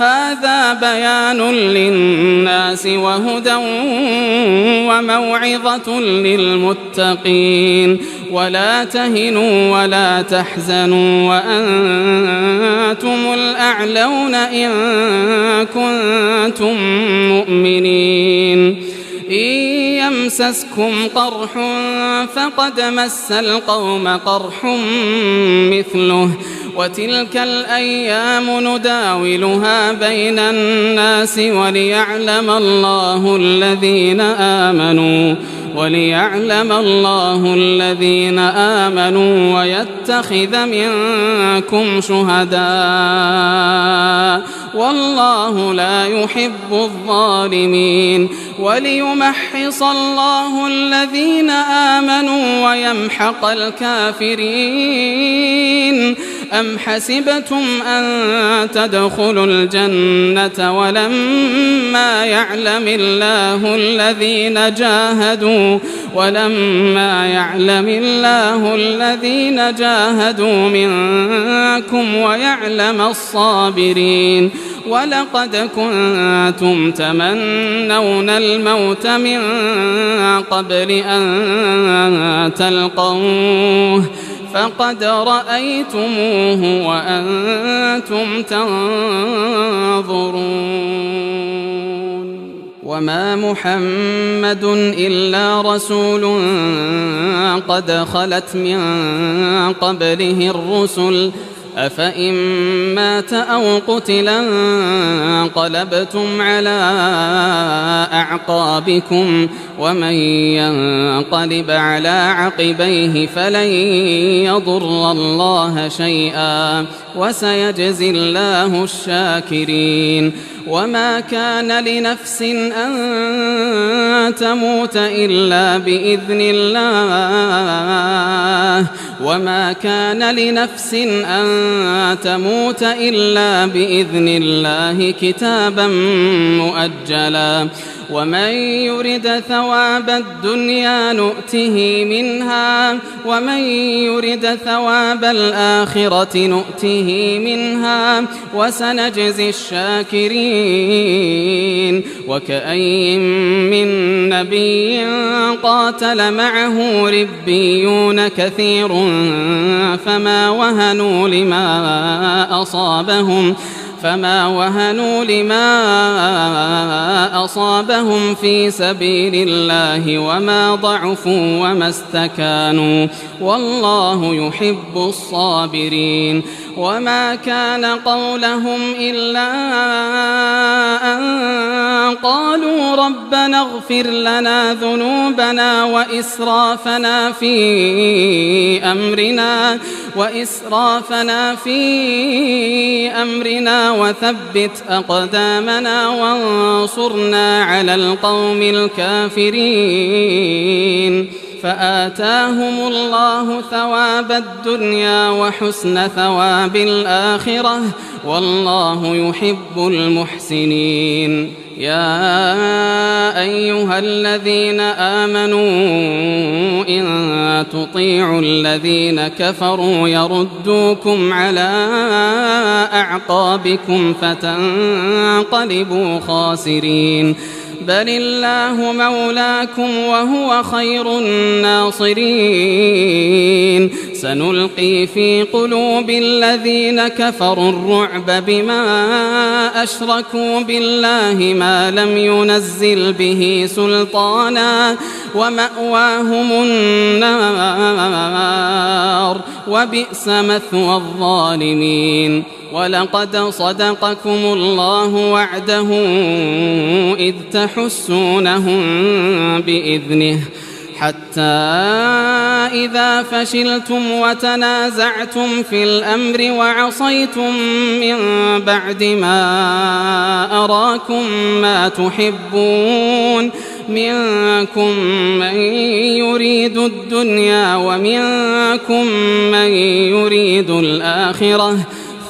هذا بيان للناس وهدى وموعظة للمتقين ولا تهنوا ولا تحزنوا وأنتم الأعلون إن كنتم مؤمنين إن يمسسكم قرح فقد مس القوم قرح مثله وتلك الأيام نداولها بين الناس وليعلم الله الذين آمنوا ويتخذ منكم شهداء والله لا يحب الظالمين وليمحص الله الذين آمنوا ويمحق الكافرين أم حسبتم أن تدخلوا الجنة ولما يعلم الله الذين جاهدوا منكم ويعلم الصابرين ولقد كنتم تمنون الموت من قبل أن تلقوه فقد رأيتموه وأنتم تنظرون وما محمد إلا رسول قد خلت من قبله الرسل أفإن مات أو قتلا انقلبتم على أعقابكم ومن ينقلب على عقبيه فلن يضر الله شيئا وسيجزي الله الشاكرين وما كان لنفس أن تموت إلا بإذن الله وما كان لنفس أن تموت إلا بإذن الله كتابا مؤجلا ومن يرد ثواب الدنيا نؤته منها ومن يرد ثواب الآخرة نؤته منها وسنجزي الشاكرين وكأي من نبي قاتل معه ربيون كثير فما وهنوا لما أصابهم في سبيل الله وما ضعفوا وما استكانوا والله يحب الصابرين وما كان قولهم إلا أن قالوا ربنا اغفر لنا ذنوبنا وإسرافنا في أمرنا وثبت أقدامنا وانصرنا على القوم الكافرين فآتاهم الله ثواب الدنيا وحسن ثواب الآخرة والله يحب المحسنين يا أيها الذين آمنوا إن تطيعوا الذين كفروا يردوكم على أعقابكم فتنقلبوا خاسرين بل الله مولاكم وهو خير الناصرين سنلقي في قلوب الذين كفروا الرعب بما أشركوا بالله ما لم ينزل به سلطانا ومأواهم النار وبئس مثوى الظالمين ولقد صدقكم الله وعده إذ تحسونهم بإذنه حتى إذا فشلتم وتنازعتم في الأمر وعصيتم من بعد ما أراكم ما تحبون منكم من يريد الدنيا ومنكم من يريد الآخرة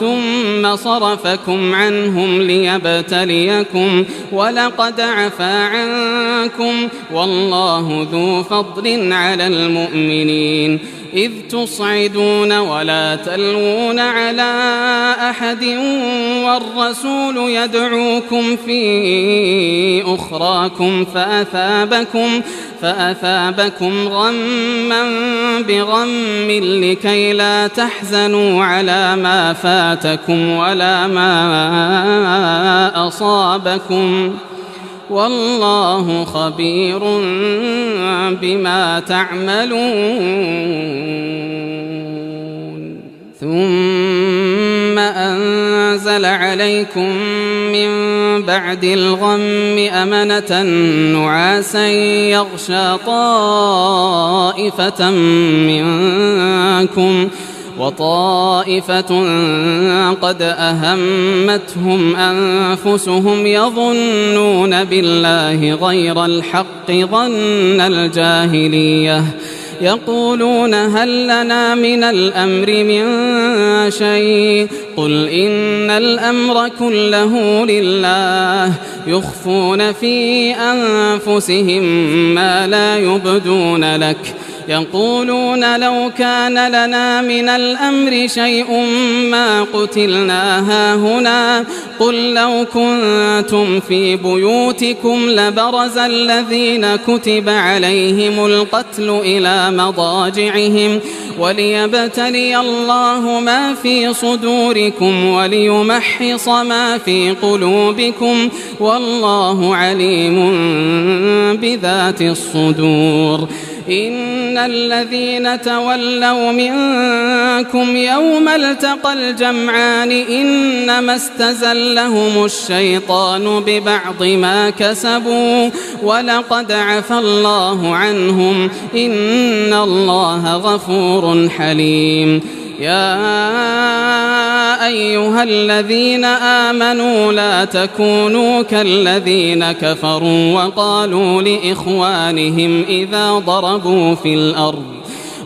ثم صرفكم عنهم ليبتليكم ولقد عفا عنكم والله ذو فضل على المؤمنين إذ تصعدون ولا تلوون على أحد والرسول يدعوكم في أخراكم فأثابكم غما بغم لكي لا تحزنوا على ما فاتكم ولا ما أصابكم والله خبير بما تعملون ثم أنزل عليكم من بعد الغم أمنة نعاسا يغشى طائفة منكم وطائفة قد أهمتهم أنفسهم يظنون بالله غير الحق ظن الجاهلية يقولون هل لنا من الأمر من شيء قل إن الأمر كله لله يخفون في أنفسهم ما لا يبدون لك يقولون لو كان لنا من الأمر شيء ما قتلنا هاهنا قل لو كنتم في بيوتكم لبرز الذين كتب عليهم القتل إلى مضاجعهم وليبتلي الله ما في صدوركم وليمحص ما في قلوبكم والله عليم بذات الصدور إن الذين تولوا منكم يوم التقى الجمعان إنما استزلهم الشيطان ببعض ما كسبوا ولقد عفى الله عنهم إن الله غفور حليم يا أيها الذين آمنوا لا تكونوا كالذين كفروا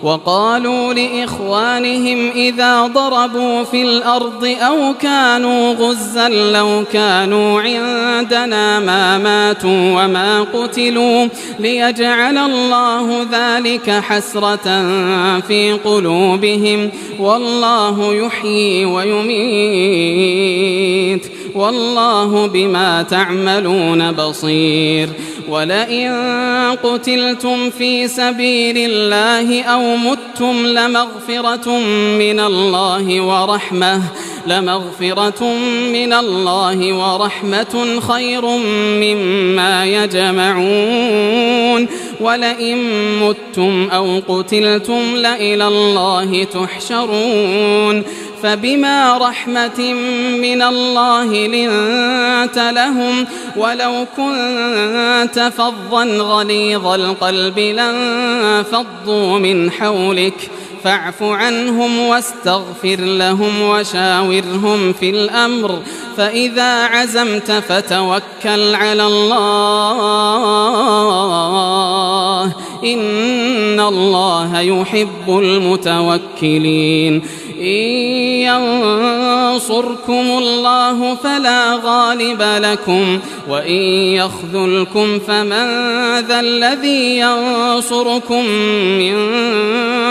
وقالوا لإخوانهم إذا ضربوا في الأرض أو كانوا غزا لو كانوا عندنا ما ماتوا وما قتلوا ليجعل الله ذلك حسرة في قلوبهم والله يحيي ويميت والله بما تعملون بصير ولئن قتلتم في سبيل الله أو متم لمغفرة من الله ورحمة خير مما يجمعون ولئن متم أو قتلتم لإلى الله تحشرون فبما رحمة من الله لنت لهم ولو كنت فظا غليظ القلب لانفضوا من حولك فاعف عنهم واستغفر لهم وشاورهم في الأمر فإذا عزمت فتوكل على الله إن الله يحب المتوكلين إن ينصركم الله فلا غالب لكم وإن يخذلكم فمن ذا الذي ينصركم من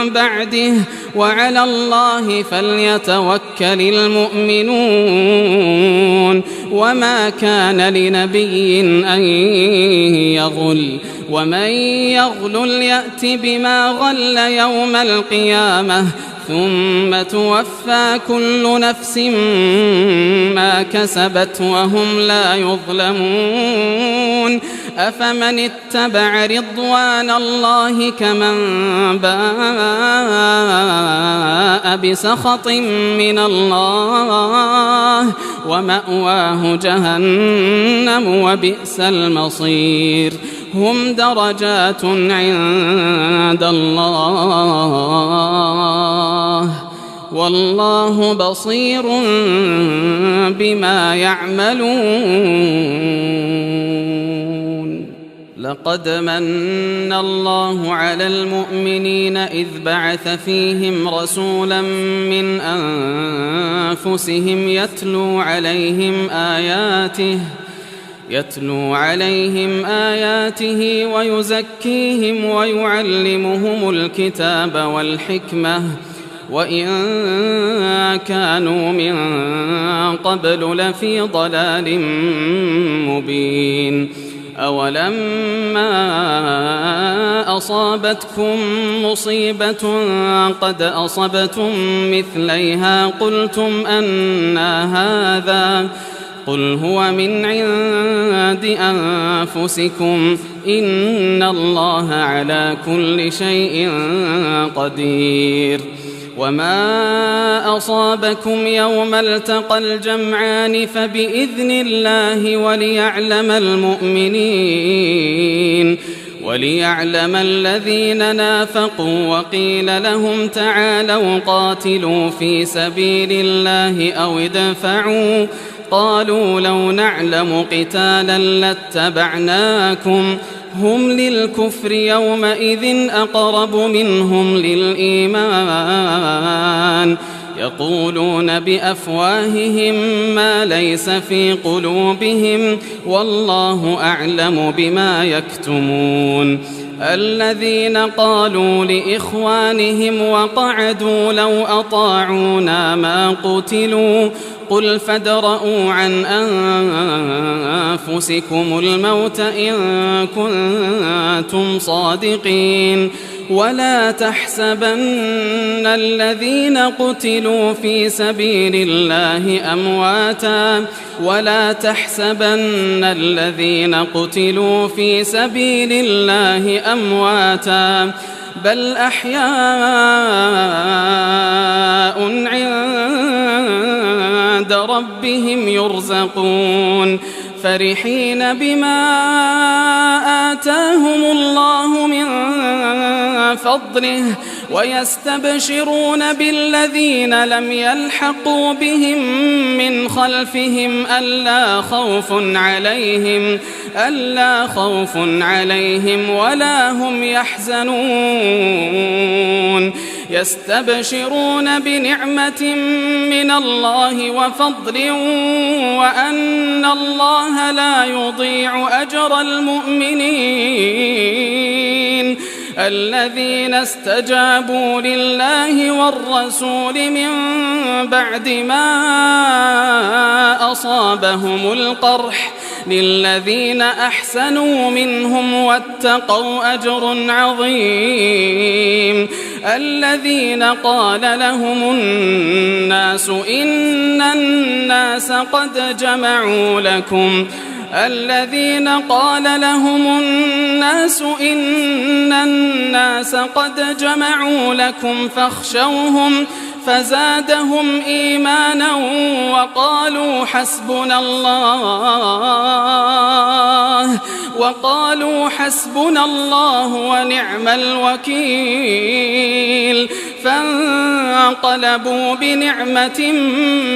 بعده وعلى الله فليتوكل المؤمنون وما كان لنبي أن يغل ومن يغل يأت بما غل يوم القيامة ثم توفى كل نفس ما كسبت وهم لا يظلمون أفمن اتبع رضوان الله كمن باء بسخط من الله ومأواه جهنم وبئس المصير هم درجات عند الله والله بصير بما يعملون لقد من الله على المؤمنين إذ بعث فيهم رسولا من يتلو عليهم آياته ويزكيهم ويعلمهم الكتاب والحكمة وإن كانوا من قبل لفي ضلال مبين. أولما أصابتكم مصيبة قد أصبتم مثليها قلتم أنى هذا قل هو من عند أنفسكم إن الله على كل شيء قدير. وما أصابكم يوم التقى الجمعان فبإذن الله وليعلم الذين نافقوا وقيل لهم تعالوا قاتلوا في سبيل الله أو ادفعوا قالوا لو نعلم قتالا لاتبعناكم هم للكفر يومئذ أقرب منهم للإيمان يقولون بأفواههم ما ليس في قلوبهم والله أعلم بما يكتمون. الذين قالوا لإخوانهم وقعدوا لو أطاعونا ما قتلوا قل فادرءوا عن أنفسكم الموت إن كنتم صادقين ولا تحسبن الذين قتلوا في سبيل الله أمواتا بل أحياء عند ربهم يرزقون فرحين بما آتاهم الله من فضله ويستبشرون بالذين لم يلحقوا بهم من خلفهم ألا خوف عليهم ولا هم يحزنون يستبشرون بنعمة من الله وفضل وأن الله لا يضيع أجر المؤمنين الذين استجابوا لله والرسول من بعد ما أصابهم القرح للذين أحسنوا منهم واتقوا أجر عظيم. الذين قال لهم الناس إن الناس قد جمعوا لكم فاخشوهم فزادهم إيمانا وقالوا حسبنا الله ونعم الوكيل فانقلبوا بنعمة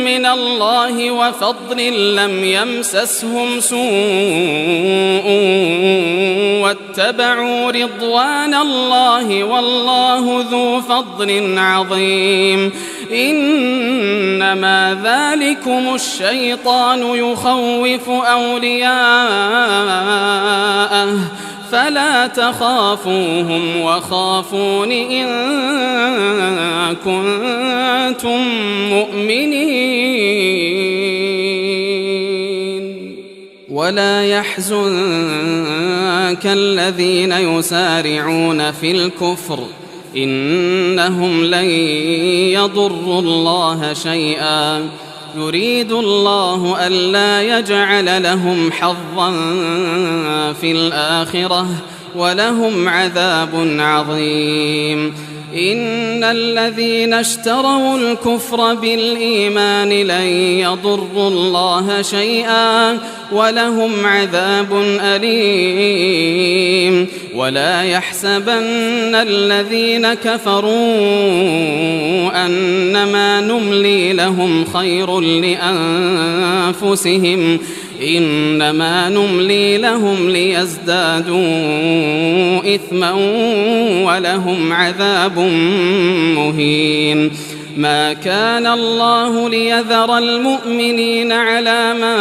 من الله وفضل لم يمسسهم سوء واتبعوا رضوان الله والله ذو فضل عظيم. إنما ذلكم الشيطان يخوف أولياءه فلا تخافوهم وخافون إن كنتم مؤمنين. ولا يحزنك الذين يسارعون في الكفر إنهم لن يضروا الله شيئا يريد الله ألا يجعل لهم حظا في الآخرة ولهم عذاب عظيم. إن الذين اشتروا الكفر بالإيمان لن يضروا الله شيئا ولهم عذاب أليم. ولا يحسبن الذين كفروا أنما نملي لهم خير لأنفسهم إنما نملي لهم ليزدادوا إثما ولهم عذاب مهين. ما كان الله ليذر المؤمنين على ما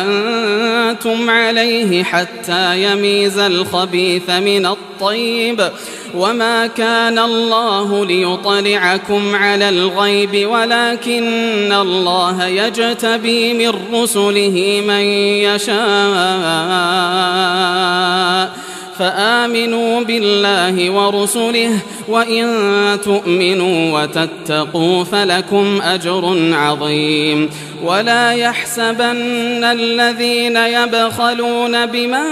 أنتم عليه حتى يميز الخبيث من الطيب وما كان الله ليطلعكم على الغيب ولكن الله يجتبي من رسله من يشاء فآمنوا بالله ورسله وإن تؤمنوا وتتقوا فلكم أجر عظيم ولا يحسبن الذين يبخلون بما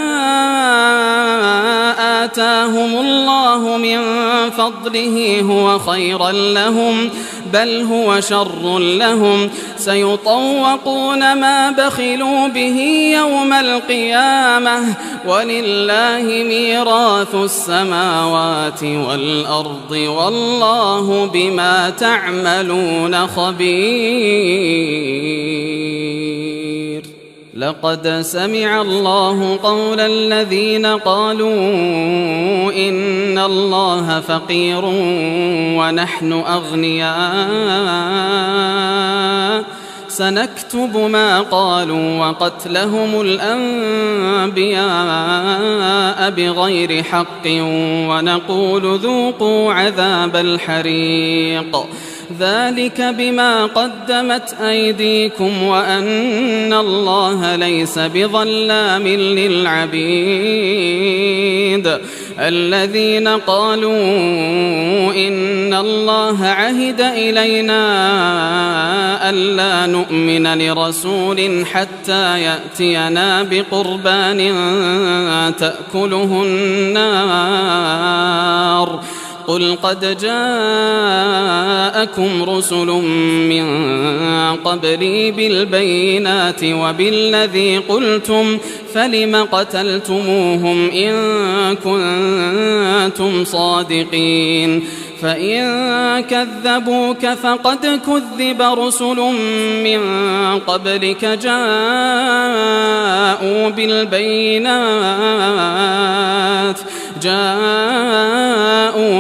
آتاهم الله من فضله هو خيرا لهم بل هو شر لهم سيطوقون ما بخلوا به يوم القيامة ولله ميراث السماوات والأرض والله بما تعملون خبير لقد سمع الله قول الذين قالوا إن الله فقير ونحن أغنياء سنكتب ما قالوا وقتلهم الأنبياء بغير حق ونقول ذوقوا عذاب الحريق ذلك بما قدمت أيديكم وأن الله ليس بظلام للعبيد الذين قالوا إن الله عهد إلينا ألا نؤمن لرسول حتى يأتينا بقربان تأكله النار قل قد جاءكم رسل من قبلي بالبينات وبالذي قلتم فلم قتلتموهم إن كنتم صادقين فإن كذبوك فقد كذب رسل من قبلك جاءوا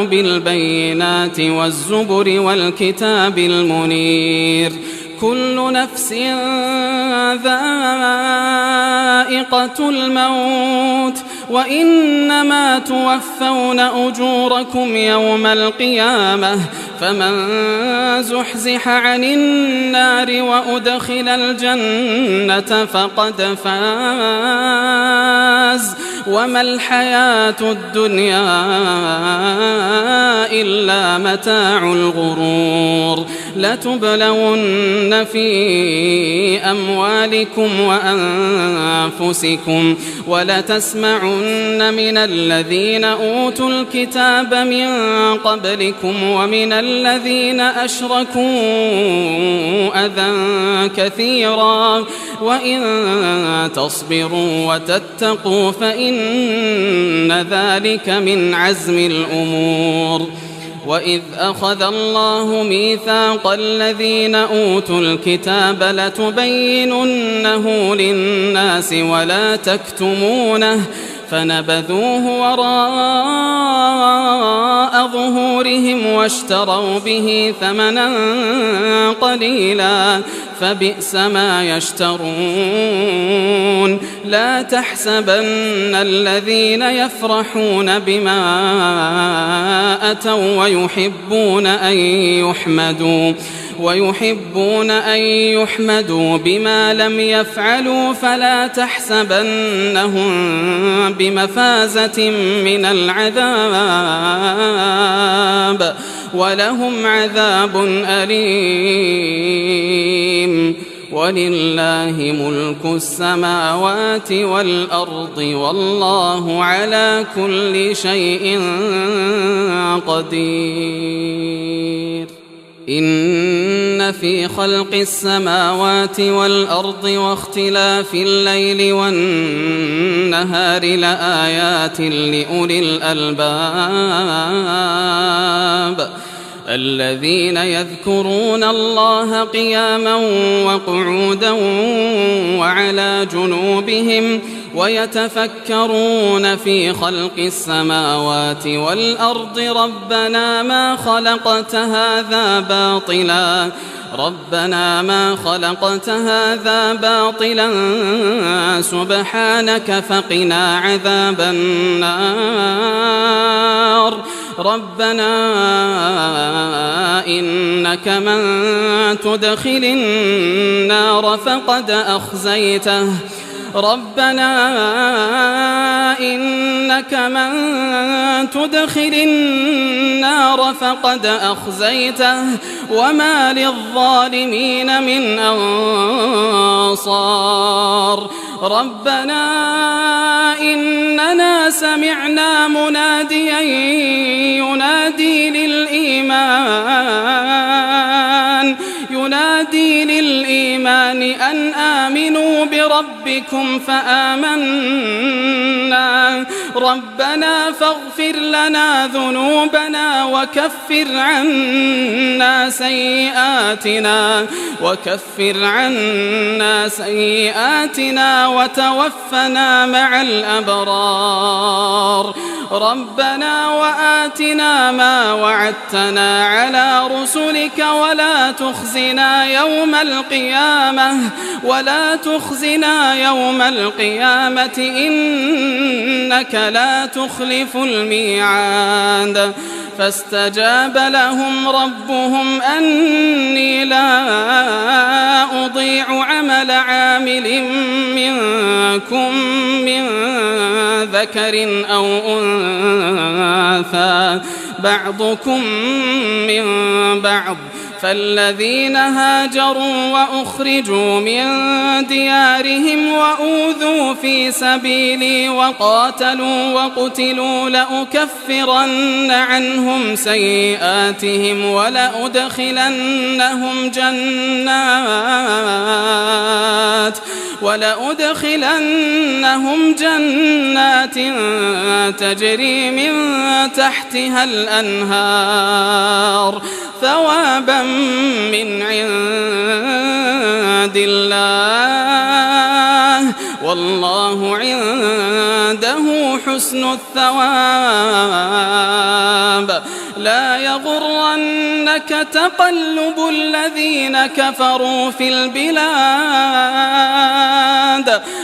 بالبينات والزبر والكتاب المنير كل نفس ذائقة الموت وإنما توفون أجوركم يوم القيامة فمن زحزح عن النار وأدخل الجنة فقد فاز وما الحياة الدنيا إلا متاع الغرور لتبلون في أموالكم وأنفسكم ولتسمعن من الذين أوتوا الكتاب من قبلكم ومن الذين أشركوا أذى كثيرا وإن تصبروا وتتقوا فإن ذلك من عزم الأمور وإذ أخذ الله ميثاق الذين أوتوا الكتاب لتبيننه للناس ولا تكتمونه فنبذوه وراء ظهورهم واشتروا به ثمنا قليلا فبئس ما يشترون لا تحسبن الذين يفرحون بما أتوا ويحبون أن يحمدوا بما لم يفعلوا فلا تحسبنهم بمفازة من العذاب ولهم عذاب أليم ولله ملك السماوات والأرض والله على كل شيء قدير إن في خلق السماوات والأرض واختلاف الليل والنهار لآيات لأولي الألباب الذين يذكرون الله قياما وقعودا وعلى جنوبهم ويتفكرون في خلق السماوات والأرض ربنا ما خلقت هذا باطلا سبحانك فقنا عذاب النار ربنا إنك من تدخل النار فقد أخزيته وما للظالمين من أنصار ربنا إننا سمعنا مناديا ينادي للإيمان أن آمنوا بربكم فآمنا ربنا فاغفر لنا ذنوبنا وكفر عنا سيئاتنا وتوفنا مع الأبرار ربنا وآتنا ما وعدتنا على رسلك ولا تخزنا يوم القيامة إنك لا تخلف الميعاد فاستجاب لهم ربهم أني لا أضيع عمل عامل منكم من ذكر أو أنثى بعضكم من بعض فالذين هاجروا وأخرجوا من ديارهم وأوذوا في سبيلي وقاتلوا وقتلوا لأكفرن عنهم سيئاتهم ولأدخلنهم جنات تجري من تحتها الأنهار ثوابا من عند الله والله عنده حسن الثواب لا يغرنك تقلب الذين كفروا في البلاد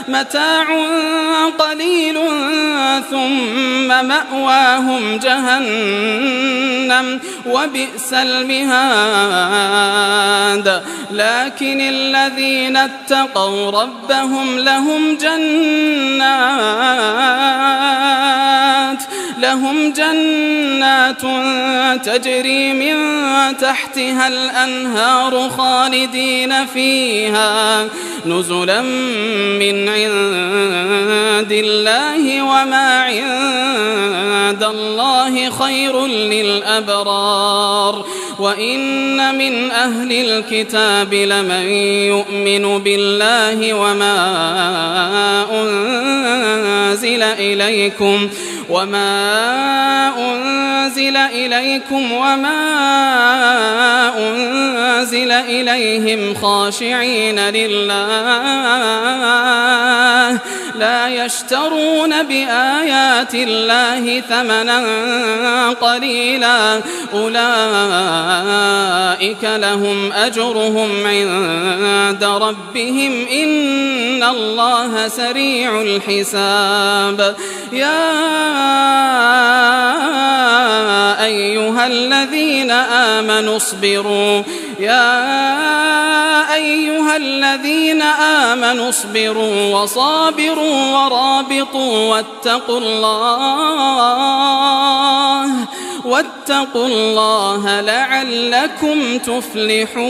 متاع قليل ثم مأواهم جهنم وبئس المهاد لكن الذين اتقوا ربهم لهم جنات تجري من تحتها الأنهار خالدين فيها نزلا من عند الله وما عند الله خير للأبرار وإن من أهل الكتاب لمن يؤمن بالله وما أنزل إليكم وما أنزل إليهم خاشعين لله لا يشترون بآيات الله ثمنا قليلا أولئك لهم أجرهم عند ربهم إن الله سريع الحساب يا أيها الذين آمنوا اصبروا وصابروا ورابطوا واتقوا الله لعلكم تفلحون